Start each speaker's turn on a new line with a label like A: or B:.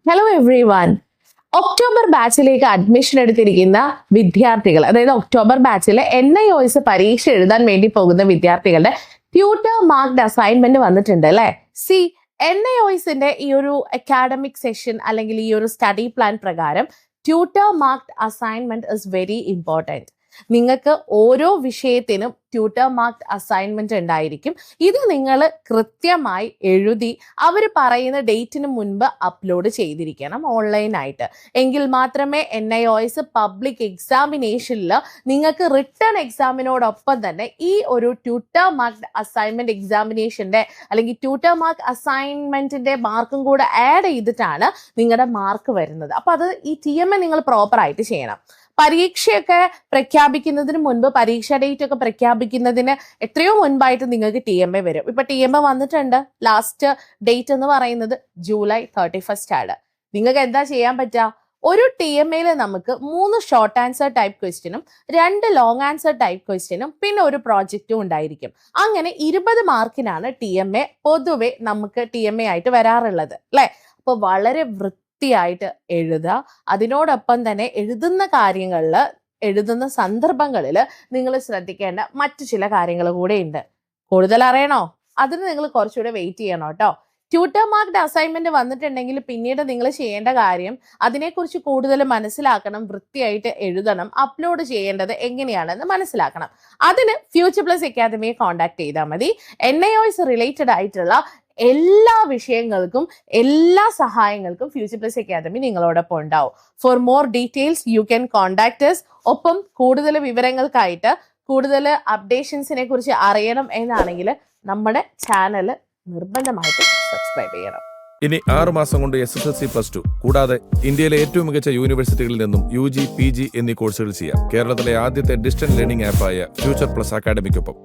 A: Hello everyone. October ബാച്ചിലേക്ക് admission എടുത്തിരിക്കുന്ന വിദ്യാർത്ഥികൾ, അതായത് ഒക്ടോബർ ബാച്ചിലെ NIOS പരീക്ഷ എഴുതാൻ വേണ്ടി പോകുന്ന വിദ്യാർത്ഥികളുടെ ട്യൂട്ടർ മാർക്ക്ഡ് അസൈൻമെന്റ് വന്നിട്ടുണ്ട് അല്ലേ? NIOSന്റെ ഈ ഒരു അക്കാഡമിക് സെഷൻ അല്ലെങ്കിൽ ഈ ഒരു സ്റ്റഡി പ്ലാൻ പ്രകാരം tutor marked assignment is very important. നിങ്ങൾക്ക് ഓരോ വിഷയത്തിനും ട്യൂട്ടർ മാർക്ക്ഡ് അസൈൻമെന്റ് ഉണ്ടായിരിക്കും. ഇത് നിങ്ങൾ കൃത്യമായി എഴുതി അവർ പറയുന്ന ഡേറ്റിന് മുൻപ് അപ്ലോഡ് ചെയ്തിരിക്കണം ഓൺലൈനായിട്ട്. എങ്കിൽ മാത്രമേ NIOS പബ്ലിക് എക്സാമിനേഷനിൽ നിങ്ങൾക്ക് റിട്ടേൺ എക്സാമിനോടൊപ്പം തന്നെ ഈ ഒരു ട്യൂട്ടർ മാർക്ക്ഡ് അസൈൻമെന്റ് എക്സാമിനേഷൻ്റെ അല്ലെങ്കിൽ ട്യൂട്ടർ മാർക്ക് അസൈൻമെന്റിന്റെ മാർക്കും കൂടെ ആഡ് ചെയ്തിട്ടാണ് നിങ്ങളുടെ മാർക്ക് വരുന്നത്. അപ്പോൾ അത് ഈ TMA നിങ്ങൾ പ്രോപ്പറായിട്ട് ചെയ്യണം. പരീക്ഷയൊക്കെ പ്രഖ്യാപിക്കുന്നതിന് മുൻപ്, പരീക്ഷ ഡേറ്റ് ഒക്കെ പ്രഖ്യാപിക്കുന്നതിന് എത്രയോ മുൻപായിട്ട് നിങ്ങൾക്ക് TMA വരും. ഇപ്പൊ TMA വന്നിട്ടുണ്ട്. ലാസ്റ്റ് ഡേറ്റ് എന്ന് പറയുന്നത് ജൂലൈ 31 ആണ്. നിങ്ങൾക്ക് എന്താ ചെയ്യാൻ പറ്റുക? ഒരു TMAയിൽ നമുക്ക് 3 ഷോർട്ട് ആൻസർ ടൈപ്പ് ക്വസ്റ്റ്യനും 2 ലോങ് ആൻസർ ടൈപ്പ് ക്വസ്റ്റ്യനും പിന്നെ ഒരു പ്രോജക്റ്റും ഉണ്ടായിരിക്കും. അങ്ങനെ 20 മാർക്കിനാണ് TMA പൊതുവെ നമുക്ക് TMA ആയിട്ട് വരാറുള്ളത് അല്ലേ? അപ്പോൾ വളരെ വൃത്തിയായിട്ട് എഴുതുക. അതിനോടൊപ്പം തന്നെ എഴുതുന്ന കാര്യങ്ങളിൽ, എഴുതുന്ന സന്ദർഭങ്ങളിൽ നിങ്ങൾ ശ്രദ്ധിക്കേണ്ട മറ്റു ചില കാര്യങ്ങൾ കൂടെ ഉണ്ട്. കൂടുതൽ അറിയണോ? അതിന് നിങ്ങൾ കുറച്ചുകൂടെ വെയിറ്റ് ചെയ്യണം കേട്ടോ. ട്യൂട്ടർ മാർക്ക്ഡ് അസൈൻമെന്റ് വന്നിട്ടുണ്ടെങ്കിൽ പിന്നീട് നിങ്ങൾ ചെയ്യേണ്ട കാര്യം അതിനെക്കുറിച്ച് കൂടുതൽ മനസ്സിലാക്കണം, വൃത്തിയായിട്ട് എഴുതണം, അപ്ലോഡ് ചെയ്യേണ്ടത് എങ്ങനെയാണെന്ന് മനസ്സിലാക്കണം. അതിന് ഫ്യൂച്ചർ പ്ലസ് അക്കാദമിയെ കോൺടാക്ട് ചെയ്താൽ മതി. NIOS റിലേറ്റഡ് ആയിട്ടുള്ള എല്ലാ വിഷയങ്ങൾക്കും എല്ലാ സഹായങ്ങൾക്കും ഫ്യൂച്ചർ പ്ലസ് അക്കാദമി നിങ്ങളോടൊപ്പം ഉണ്ടാവും. For more details you can contact us. ഒപ്പം കൂടുതൽ വിവരങ്ങൾക്കായിട്ട്, കൂടുതൽ അപ്ഡേഷൻസിനെ കുറിച്ച് അറിയണം എന്നാണെങ്കിൽ നമ്മുടെ ചാനൽ നിർബന്ധമായിട്ട് സബ്സ്ക്രൈബ് ചെയ്യണം.
B: ഇനി 6 മാസം കൊണ്ട് SSLC+2 കൂടാതെ ഇന്ത്യയിലെ ഏറ്റവും മികച്ച യൂണിവേഴ്സിറ്റികളിൽ നിന്നും UG, PG എന്നീ കോഴ്സുകൾ ചെയ്യാം. കേരളത്തിലെ ആദ്യത്തെ ഡിസ്റ്റൻസ് ലേണിംഗ് ആപ്പായ ഫ്യൂച്ചർ പ്ലസ് അക്കാഡമിക്കൊപ്പം.